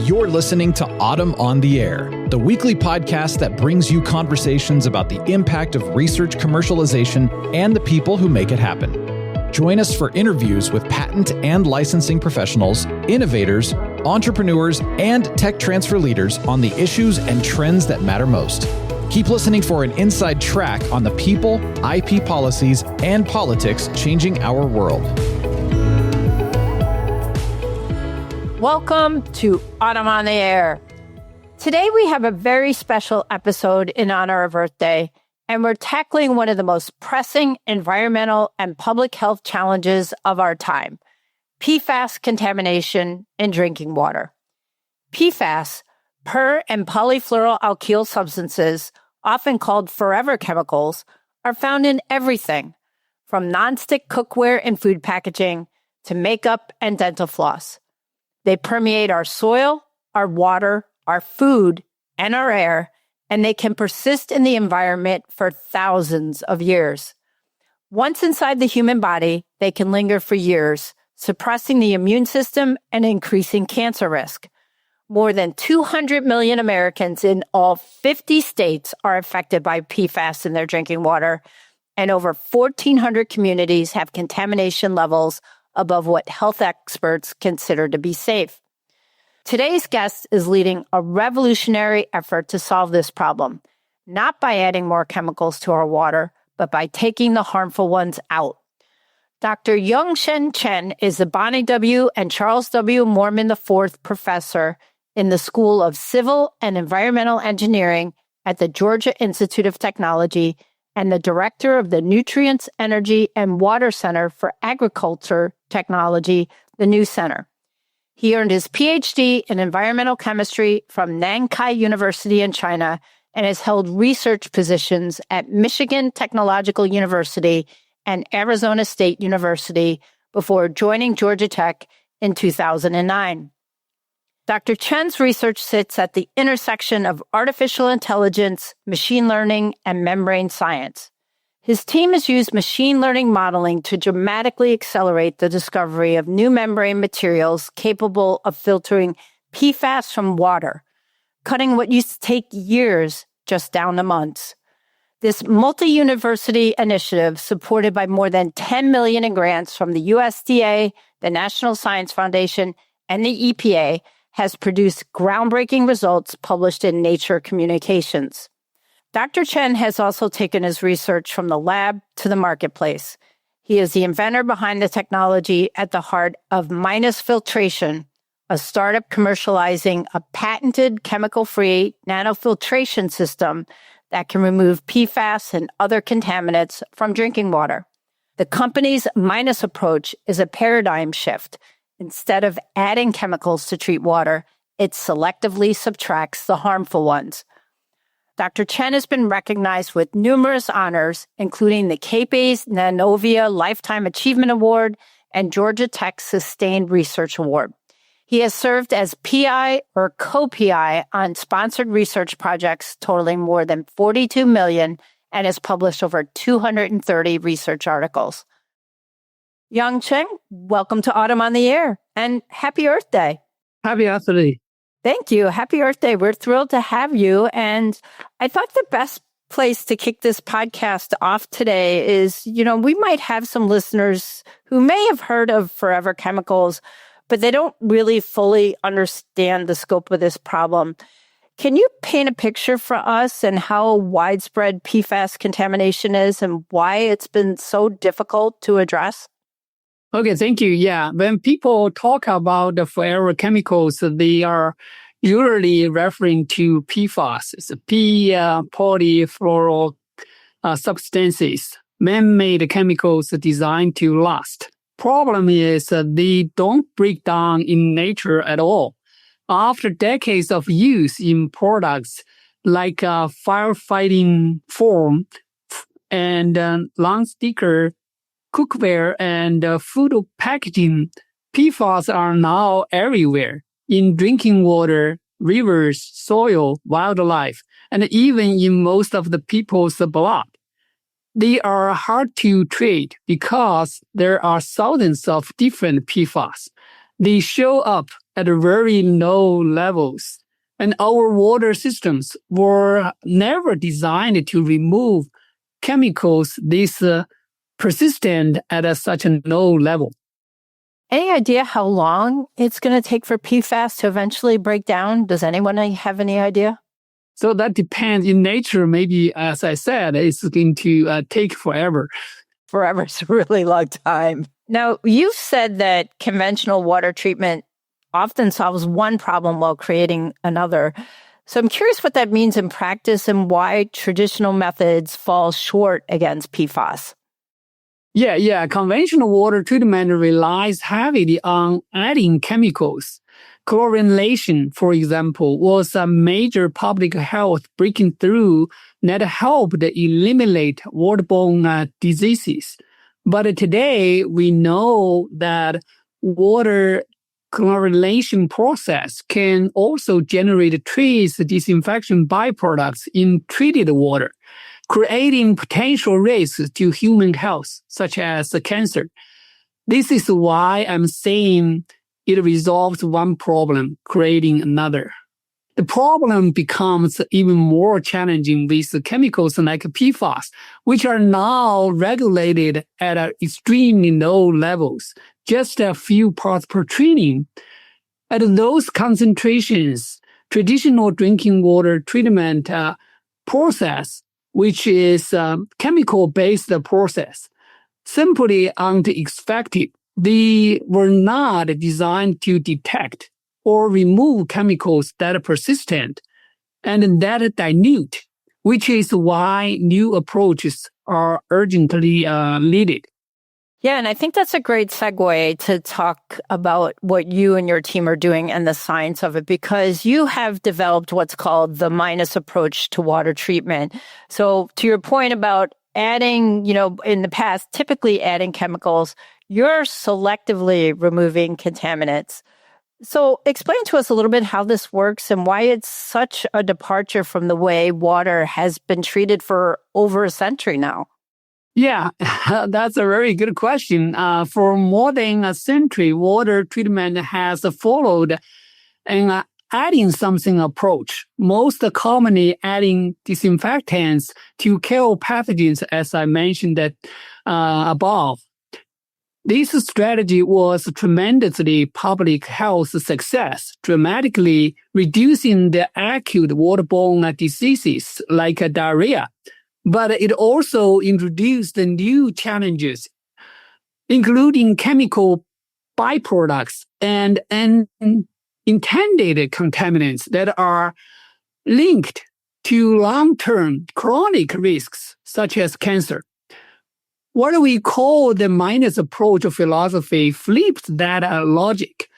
You're listening to Autumn on the Air, the weekly podcast that brings you conversations about the impact of research commercialization and the people who make it happen. Join us for interviews with patent and licensing professionals, innovators, entrepreneurs, and tech transfer leaders on the issues and trends that matter most. Keep listening for an inside track on the people, IP policies, and politics changing our world. Welcome to Autumn on the Air. Today we have a very special episode in honor of Earth Day, and we're tackling one of the most pressing environmental and public health challenges of our time, PFAS contamination in drinking water. PFAS, per- and polyfluoroalkyl substances, often called forever chemicals, are found in everything, from nonstick cookware and food packaging to makeup and dental floss. They permeate our soil, our water, our food, and our air, and they can persist in the environment for thousands of years. Once inside the human body, they can linger for years, suppressing the immune system and increasing cancer risk. More than 200 million Americans in all 50 states are affected by PFAS in their drinking water, and over 1,400 communities have contamination levels above what health experts consider to be safe. Today's guest is leading a revolutionary effort to solve this problem, not by adding more chemicals to our water, but by taking the harmful ones out. Dr. Yongsheng Chen is the Bonnie W. and Charles W. Moorman IV Professor in the School of Civil and Environmental Engineering at the Georgia Institute of Technology and the Director of the Nutrients, Energy, and Water Center for Agriculture Technology, the New Center. He earned his PhD in environmental chemistry from Nankai University in China and has held research positions at Michigan Technological University and Arizona State University before joining Georgia Tech in 2009. Dr. Chen's research sits at the intersection of artificial intelligence, machine learning, and membrane science. His team has used machine learning modeling to dramatically accelerate the discovery of new membrane materials capable of filtering PFAS from water, cutting what used to take years just down to months. This multi-university initiative, supported by more than $10 million in grants from the USDA, the National Science Foundation, and the EPA, has produced groundbreaking results published in Nature Communications. Dr. Chen has also taken his research from the lab to the marketplace. He is the inventor behind the technology at the heart of nanofiltration, a startup commercializing a patented chemical-free nanofiltration system that can remove PFAS and other contaminants from drinking water. The company's Minus approach is a paradigm shift. Instead of adding chemicals to treat water, it selectively subtracts the harmful ones. Dr. Chen has been recognized with numerous honors, including the Cape's Nanovia Lifetime Achievement Award and Georgia Tech's Sustained Research Award. He has served as PI or co-PI on sponsored research projects totaling more than $42 million and has published over 230 research articles. Yongsheng, welcome to Autumn on the Air, and Happy Earth Day. Happy Earth Day. Thank you. Happy Earth Day. We're thrilled to have you. And I thought the best place to kick this podcast off today is, we might have some listeners who may have heard of forever chemicals, but they don't really fully understand the scope of this problem. Can you paint a picture for us and how widespread PFAS contamination is and why it's been so difficult to address? Okay, thank you. Yeah, when people talk about the forever chemicals, they are usually referring to PFAS, it's polyfluoro substances, man-made chemicals designed to last. Problem is they don't break down in nature at all. After decades of use in products like firefighting foam and non-sticker cookware and food packaging, PFAS are now everywhere in drinking water, rivers, soil, wildlife, and even in most of the people's blood. They are hard to treat because there are thousands of different PFAS. They show up at very low levels. And our water systems were never designed to remove chemicals this persistent at such a low level. Any idea how long it's going to take for PFAS to eventually break down? Does anyone have any idea? So that depends. In nature, maybe, as I said, it's going to take forever. Forever is a really long time. Now, you said that conventional water treatment often solves one problem while creating another. So I'm curious what that means in practice and why traditional methods fall short against PFAS. Yeah. Conventional water treatment relies heavily on adding chemicals. Chlorination, for example, was a major public health breakthrough that helped eliminate waterborne diseases. But today, we know that water chlorination process can also generate trace disinfection byproducts in treated water, creating potential risks to human health, such as cancer. This is why I'm saying it resolves one problem, creating another. The problem becomes even more challenging with chemicals like PFAS, which are now regulated at extremely low levels, just a few parts per trillion. At those concentrations, traditional drinking water treatment process, which is a chemical-based process, simply aren't effective. They were not designed to detect or remove chemicals that are persistent and that dilute, which is why new approaches are urgently needed. Yeah, and I think that's a great segue to talk about what you and your team are doing and the science of it, because you have developed what's called the minus approach to water treatment. So to your point about adding, in the past, typically adding chemicals, you're selectively removing contaminants. So explain to us a little bit how this works and why it's such a departure from the way water has been treated for over a century now. Yeah, that's a very good question. For more than a century, water treatment has followed an adding something approach, most commonly adding disinfectants to kill pathogens, as I mentioned above. This strategy was tremendously public health success, dramatically reducing the acute waterborne diseases like diarrhea. But it also introduced new challenges, including chemical byproducts and intended contaminants that are linked to long-term chronic risks, such as cancer. What we call the minus approach philosophy flips that logic.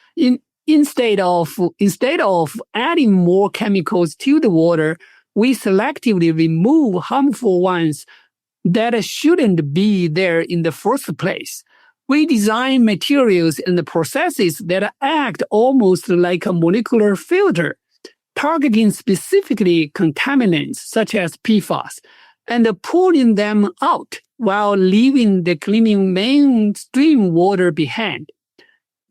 Instead of adding more chemicals to the water, we selectively remove harmful ones that shouldn't be there in the first place. We design materials and processes that act almost like a molecular filter, targeting specifically contaminants such as PFAS, and pulling them out while leaving the clean mainstream water behind.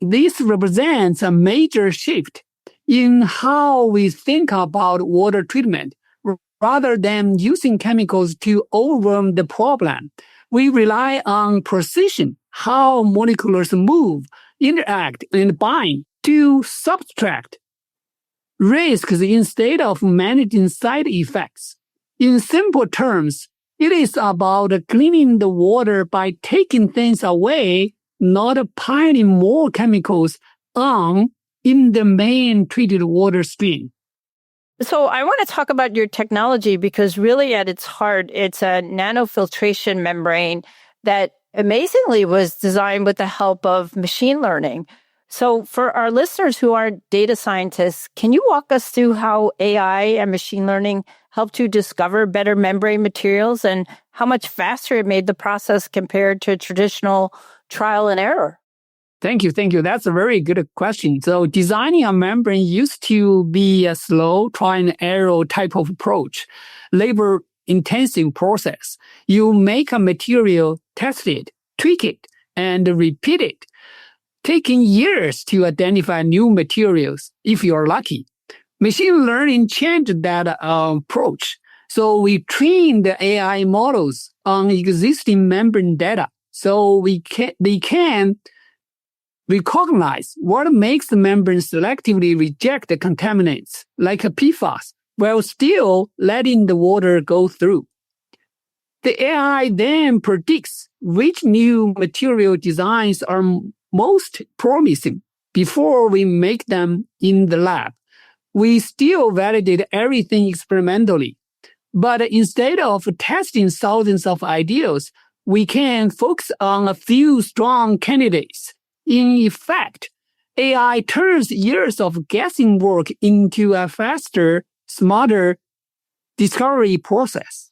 This represents a major shift in how we think about water treatment. Rather than using chemicals to overwhelm the problem, we rely on precision, how molecules move, interact, and bind to subtract risks instead of managing side effects. In simple terms, it is about cleaning the water by taking things away, not piling more chemicals on in the main treated water stream. So I want to talk about your technology because really at its heart, it's a nanofiltration membrane that amazingly was designed with the help of machine learning. So for our listeners who aren't data scientists, can you walk us through how AI and machine learning helped you discover better membrane materials and how much faster it made the process compared to traditional trial and error? Thank you. That's a very good question. So designing a membrane used to be a slow try and error type of approach, labor-intensive process. You make a material, test it, tweak it, and repeat it. taking years to identify new materials if you're lucky. Machine learning changed that approach. So we trained the AI models on existing membrane data so they can recognize what makes the membrane selectively reject the contaminants like PFAS while still letting the water go through. The AI then predicts which new material designs are most promising before we make them in the lab. We still validate everything experimentally, but instead of testing thousands of ideas, we can focus on a few strong candidates. In effect, AI turns years of guessing work into a faster, smarter discovery process.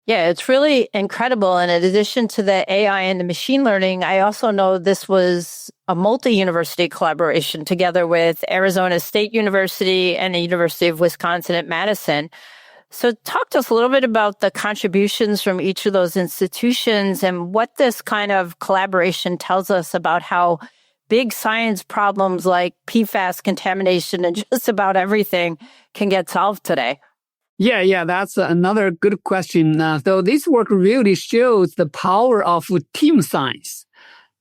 Yeah, it's really incredible. And in addition to the AI and the machine learning, I also know this was a multi-university collaboration together with Arizona State University and the University of Wisconsin at Madison. So talk to us a little bit about the contributions from each of those institutions and what this kind of collaboration tells us about how big science problems like PFAS contamination and just about everything can get solved today. Yeah, that's another good question. So this work really shows the power of team science.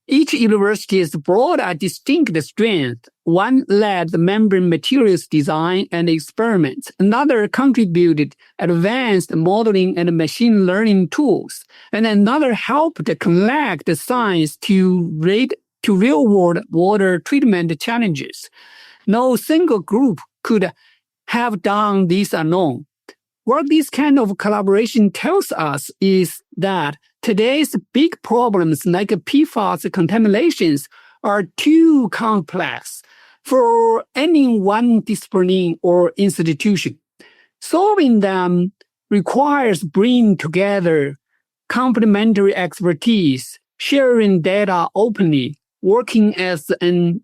Each university has brought a distinct strength. One led the membrane materials design and experiments. Another contributed advanced modeling and machine learning tools. And another helped collect the science to real-world water treatment challenges. No single group could have done this alone. What this kind of collaboration tells us is that today's big problems like PFAS contaminations are too complex for any one discipline or institution. Solving them requires bringing together complementary expertise, sharing data openly, working as an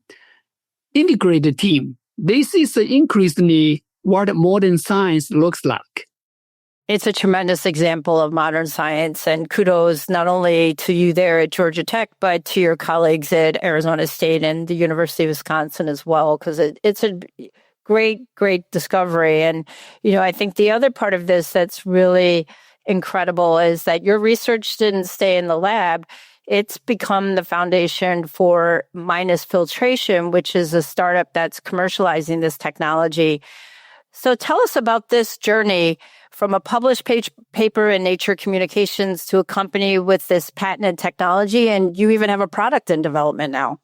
integrated team. This is increasingly what modern science looks like. It's a tremendous example of modern science, and kudos not only to you there at Georgia Tech, but to your colleagues at Arizona State and the University of Wisconsin as well, because it's a great discovery. And, I think the other part of this that's really incredible is that your research didn't stay in the lab. It's become the foundation for Filtration, which is a startup that's commercializing this technology. So tell us about this journey from a published paper in Nature Communications to a company with this patented technology, and you even have a product in development now.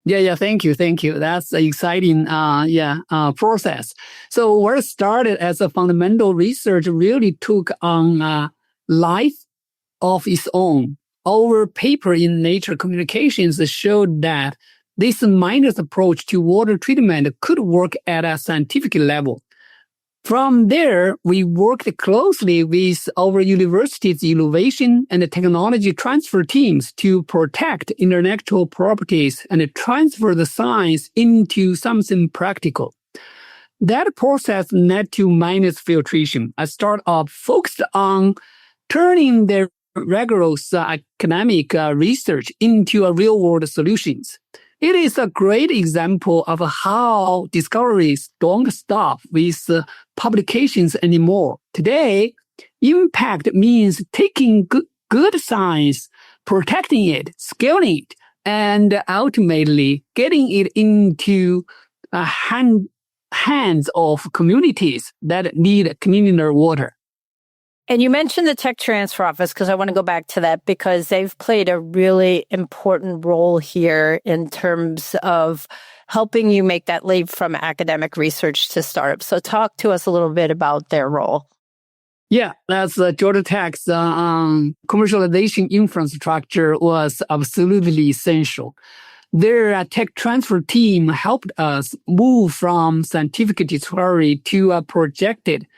Yeah, thank you. That's an exciting process. So what started as a fundamental research really took on life of its own. Our paper in Nature Communications showed that this minus approach to water treatment could work at a scientific level. From there, we worked closely with our university's innovation and technology transfer teams to protect intellectual properties and transfer the science into something practical. That process led to Filtration, a startup focused on turning their rigorous academic research into a real-world solutions. It is a great example of how discoveries don't stop with publications anymore. Today, impact means taking good science, protecting it, scaling it, and ultimately getting it into hands of communities that need cleaner water. And you mentioned the Tech Transfer Office, because I want to go back to that, because they've played a really important role here in terms of helping you make that leap from academic research to startups. So talk to us a little bit about their role. Yeah, that's Georgia Tech's commercialization infrastructure was absolutely essential. Their tech transfer team helped us move from scientific discovery to a projected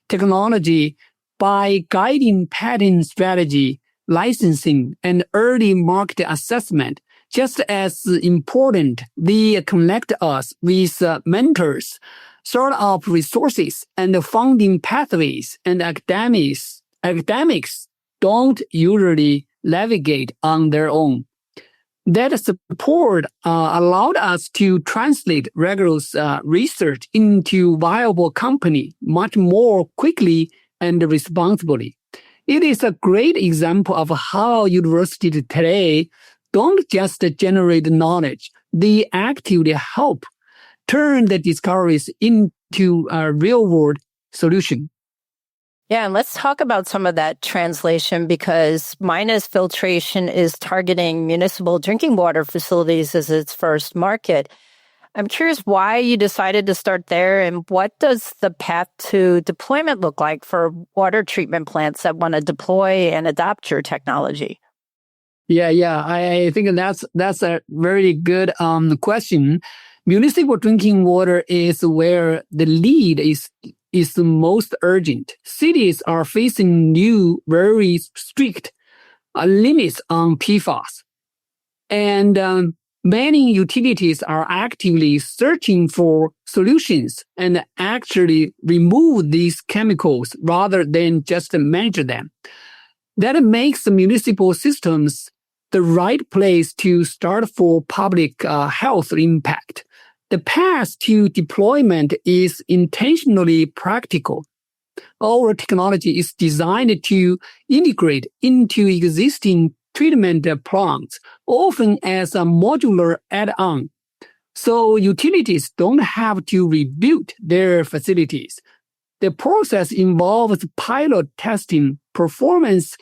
technology by guiding patent strategy, licensing, and early market assessment. Just as important, they connect us with mentors, startup resources, and funding pathways, and academics don't usually navigate on their own. That support allowed us to translate rigorous research into viable company much more quickly and responsibly. It is a great example of how universities today don't just generate knowledge, they actively help turn the discoveries into a real-world solution. Yeah, and let's talk about some of that translation because filtration is targeting municipal drinking water facilities as its first market. I'm curious why you decided to start there and what does the path to deployment look like for water treatment plants that want to deploy and adopt your technology? Yeah. I think that's a very good question. Municipal drinking water is where the lead is the most urgent. Cities are facing new, very strict limits on PFAS. And many utilities are actively searching for solutions and actually remove these chemicals rather than just manage them. That makes the municipal systems the right place to start for public health impact. The path to deployment is intentionally practical. Our technology is designed to integrate into existing treatment plants, often as a modular add-on. So utilities don't have to rebuild their facilities. The process involves pilot testing, performance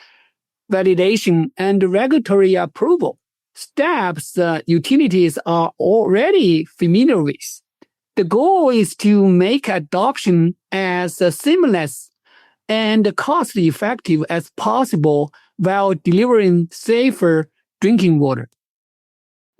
validation, and regulatory approval. Steps utilities are already familiar with. The goal is to make adoption as seamless and cost-effective as possible while delivering safer drinking water.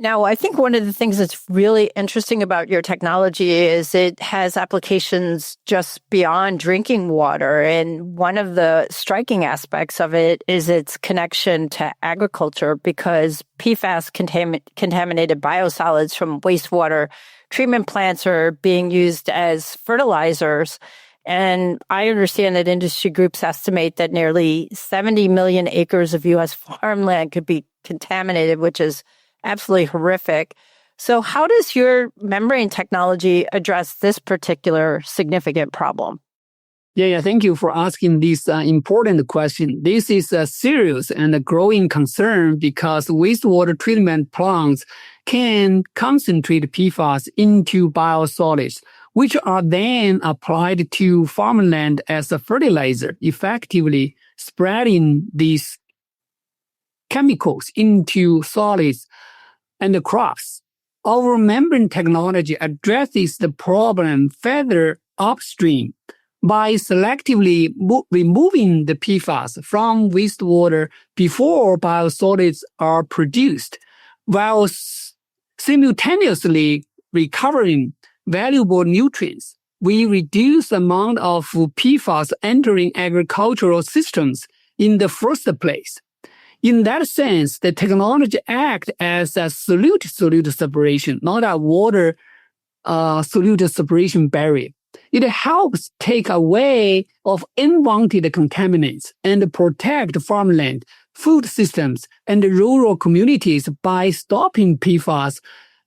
Now, I think one of the things that's really interesting about your technology is it has applications just beyond drinking water. And one of the striking aspects of it is its connection to agriculture because PFAS-contaminated biosolids from wastewater treatment plants are being used as fertilizers. And I understand that industry groups estimate that nearly 70 million acres of U.S. farmland could be contaminated, which is absolutely horrific. So how does your membrane technology address this particular significant problem? Yeah, thank you for asking this important question. This is a serious and a growing concern because wastewater treatment plants can concentrate PFAS into biosolids, which are then applied to farmland as a fertilizer, effectively spreading these chemicals into solids and the crops. Our membrane technology addresses the problem further upstream by selectively removing the PFAS from wastewater before biosolids are produced, while simultaneously recovering valuable nutrients. We reduce the amount of PFAS entering agricultural systems in the first place. In that sense, the technology acts as a solute-solute separation, not a water solute separation barrier. It helps take away of unwanted contaminants and protect farmland, food systems, and rural communities by stopping PFAS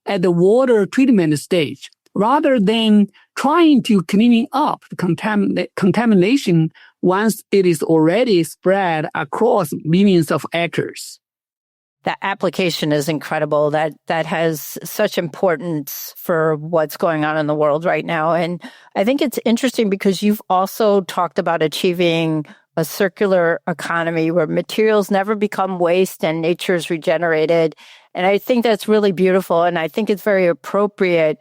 at the water treatment stage, rather than trying to clean up the contamination once it is already spread across millions of acres. That application is incredible. That has such importance for what's going on in the world right now. And I think it's interesting because you've also talked about achieving a circular economy where materials never become waste and nature is regenerated. And I think that's really beautiful. And I think it's very appropriate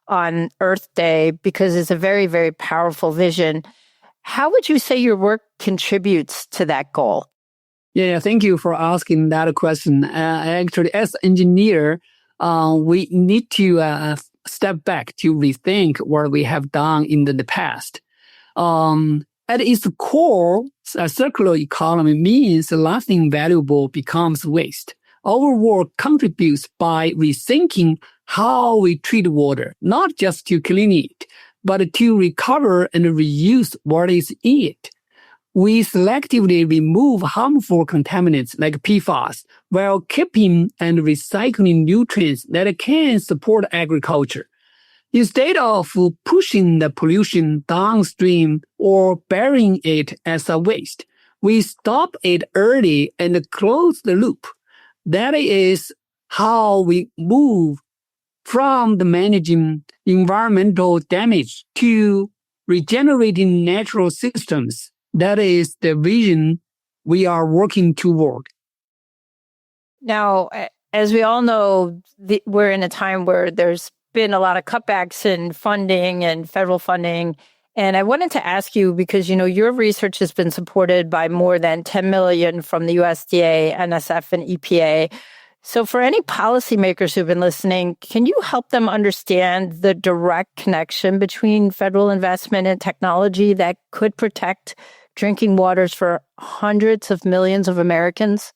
on Earth Day because it's a very, very powerful vision. How would you say your work contributes to that goal? Yeah, thank you for asking that question. Actually, as engineer, we need to step back to rethink what we have done in the past. At its core, a circular economy means nothing valuable becomes waste. Our work contributes by rethinking how we treat water, not just to clean it, but to recover and reuse what is in it. we selectively remove harmful contaminants like PFAS while keeping and recycling nutrients that can support agriculture. Instead of pushing the pollution downstream or burying it as a waste, we stop it early and close the loop. That is how we move from the managing environmental damage to regenerating natural systems. That is the vision we are working toward. Now, as we all know, we're in a time where there's been a lot of cutbacks in funding and federal funding. And I wanted to ask you, because, your research has been supported by more than 10 million from the USDA, NSF, and EPA. So for any policymakers who've been listening, can you help them understand the direct connection between federal investment and technology that could protect drinking waters for hundreds of millions of Americans?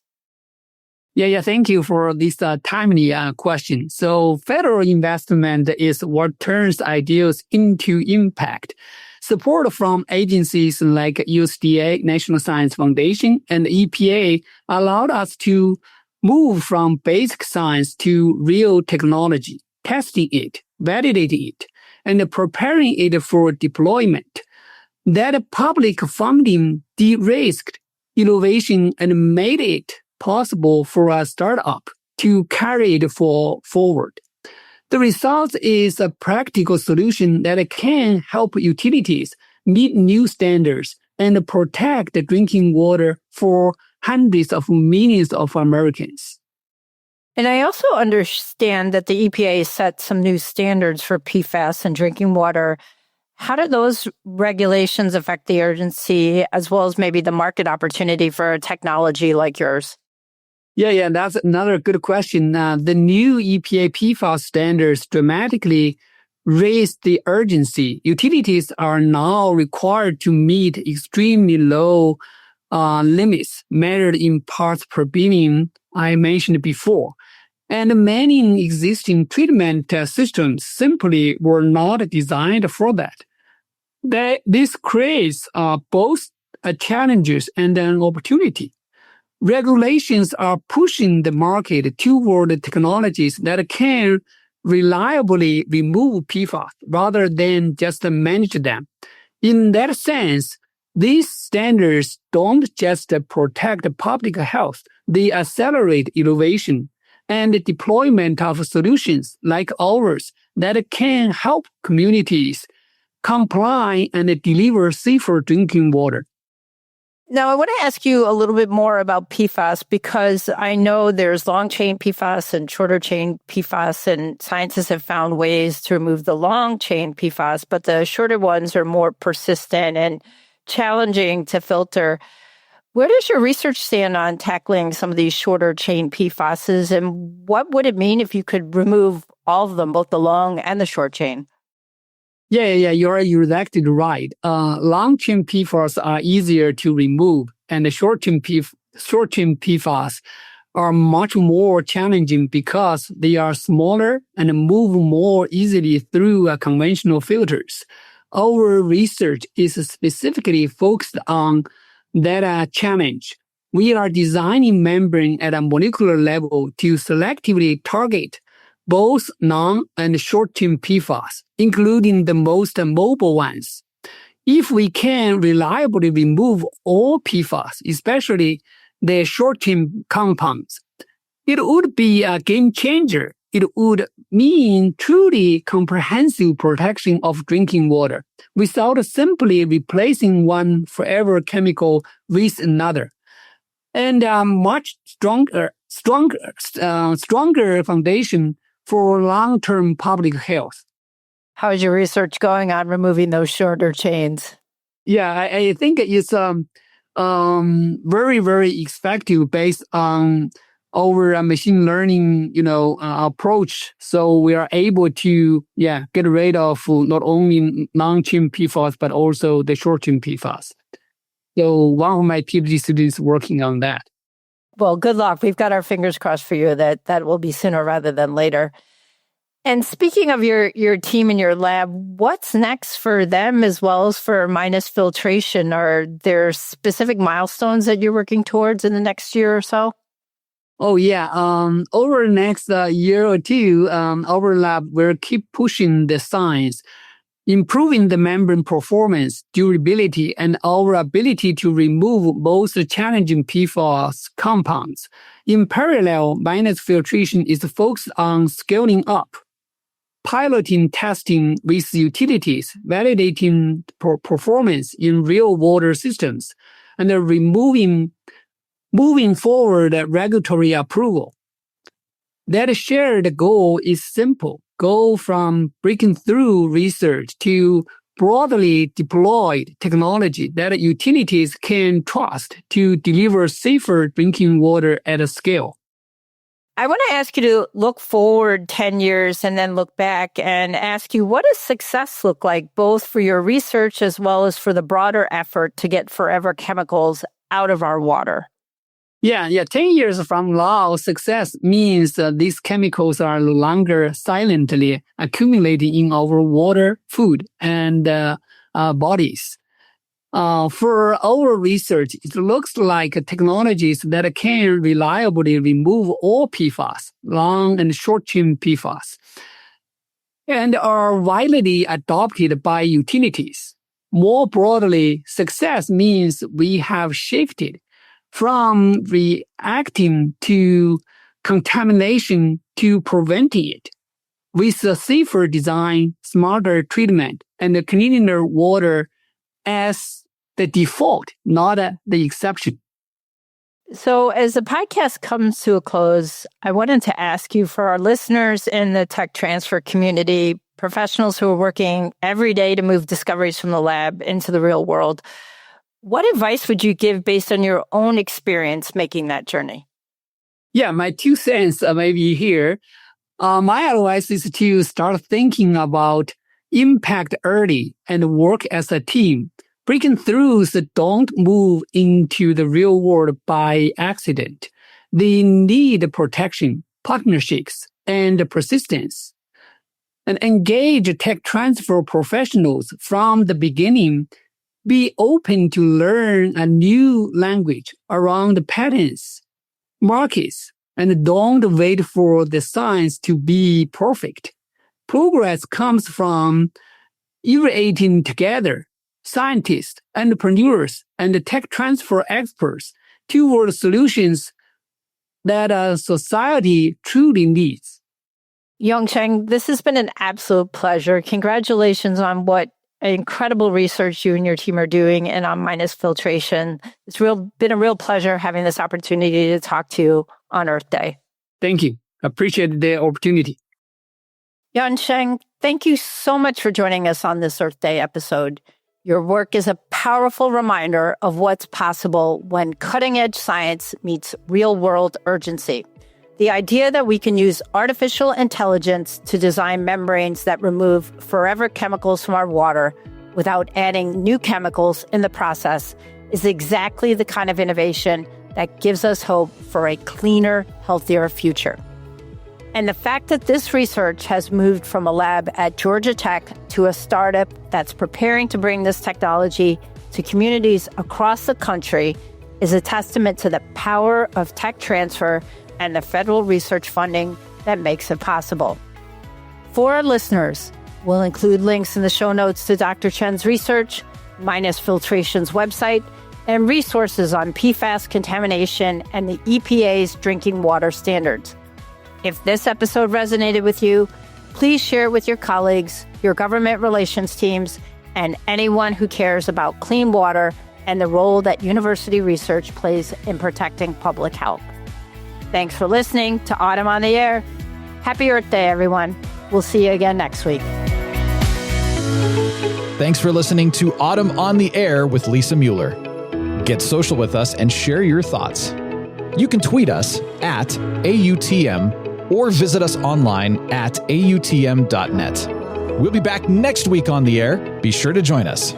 Yeah. Thank you for this timely question. So federal investment is what turns ideas into impact. Support from agencies like USDA, National Science Foundation, and EPA allowed us to move from basic science to real technology, testing it, validating it, and preparing it for deployment. That public funding de-risked innovation and made it possible for a startup to carry it forward. The result is a practical solution that can help utilities meet new standards and protect the drinking water for hundreds of millions of Americans. And I also understand that the EPA set some new standards for PFAS in drinking water. How do those regulations affect the urgency as well as maybe the market opportunity for a technology like yours? Yeah, that's another good question. The new EPA PFAS standards dramatically raised the urgency. Utilities are now required to meet extremely low limits measured in parts per billion I mentioned before. And many existing treatment systems simply were not designed for that. This creates both challenges and an opportunity. Regulations are pushing the market toward technologies that can reliably remove PFAS rather than just manage them. In that sense, these standards don't just protect public health, they accelerate innovation and deployment of solutions like ours that can help communities comply and deliver safer drinking water. Now, I want to ask you a little bit more about PFAS because I know there's long-chain PFAS and shorter-chain PFAS, and scientists have found ways to remove the long-chain PFAS, but the shorter ones are more persistent and challenging to filter. Where does your research stand on tackling some of these shorter-chain PFASs, and what would it mean if you could remove all of them, both the long and the short-chain? Yeah, you're exactly right. Long-chain PFAS are easier to remove, and the short-chain PFAS are much more challenging because they are smaller and move more easily through conventional filters. Our research is specifically focused on that challenge. We are designing membrane at a molecular level to selectively target both long and short-chain PFAS, including the most mobile ones. If we can reliably remove all PFAS, especially the short-chain compounds, it would be a game changer. It would mean truly comprehensive protection of drinking water without simply replacing one forever chemical with another. And a much stronger foundation for long-term public health. How is your research going on removing those shorter chains? Yeah, I think it's very, very effective based on our machine learning, approach. So we are able to, get rid of not only long-chain PFAS, but also the short-chain PFAS. So one of my PhD students working on that. Well, good luck. We've got our fingers crossed for you that will be sooner rather than later. And speaking of your team and your lab, what's next for them as well as for Minus Filtration? Are there specific milestones that you're working towards in the next year or so? Oh, yeah. Over the next year or two, our lab will keep pushing the science, improving the membrane performance, durability, and our ability to remove most challenging PFAS compounds. In parallel, Minus Filtration is focused on scaling up, piloting testing with utilities, validating performance in real water systems, and moving forward regulatory approval. That shared goal is simple. Go from breaking through research to broadly deployed technology that utilities can trust to deliver safer drinking water at a scale. I want to ask you to look forward 10 years and then look back and ask you, what does success look like, both for your research as well as for the broader effort to get forever chemicals out of our water? Yeah. 10 years from now, success means these chemicals are no longer silently accumulating in our water, food, and bodies. For our research, it looks like technologies that can reliably remove all PFAS, long and short-chain PFAS, and are widely adopted by utilities. More broadly, success means we have shifted from reacting to contamination to preventing it with a safer design, smarter treatment, and cleaner water as the default, not the exception. So as the podcast comes to a close, I wanted to ask you, for our listeners in the tech transfer community, professionals who are working every day to move discoveries from the lab into the real world, what advice would you give based on your own experience making that journey? Yeah, my 2 cents may be here. My advice is to start thinking about impact early and work as a team. Breaking throughs don't move into the real world by accident. They need protection, partnerships, and persistence. And engage tech transfer professionals from the beginning. Be open to learn a new language around patents, markets, and don't wait for the science to be perfect. Progress comes from iterating together, scientists, entrepreneurs, and tech transfer experts toward solutions that society truly needs. Yongsheng, this has been an absolute pleasure. Congratulations on what incredible research you and your team are doing and on Minus Filtration. It's been a real pleasure having this opportunity to talk to you on Earth Day. Thank you. Appreciate the opportunity. Yongsheng, thank you so much for joining us on this Earth Day episode. Your work is a powerful reminder of what's possible when cutting-edge science meets real-world urgency. The idea that we can use artificial intelligence to design membranes that remove forever chemicals from our water without adding new chemicals in the process is exactly the kind of innovation that gives us hope for a cleaner, healthier future. And the fact that this research has moved from a lab at Georgia Tech to a startup that's preparing to bring this technology to communities across the country is a testament to the power of tech transfer and the federal research funding that makes it possible. For our listeners, we'll include links in the show notes to Dr. Chen's research, Minus Filtration's website, and resources on PFAS contamination and the EPA's drinking water standards. If this episode resonated with you, please share it with your colleagues, your government relations teams, and anyone who cares about clean water and the role that university research plays in protecting public health. Thanks for listening to Autumn on the Air. Happy Earth Day, everyone. We'll see you again next week. Thanks for listening to Autumn on the Air with Lisa Mueller. Get social with us and share your thoughts. You can tweet us at AUTM or visit us online at autm.net. We'll be back next week on the air. Be sure to join us.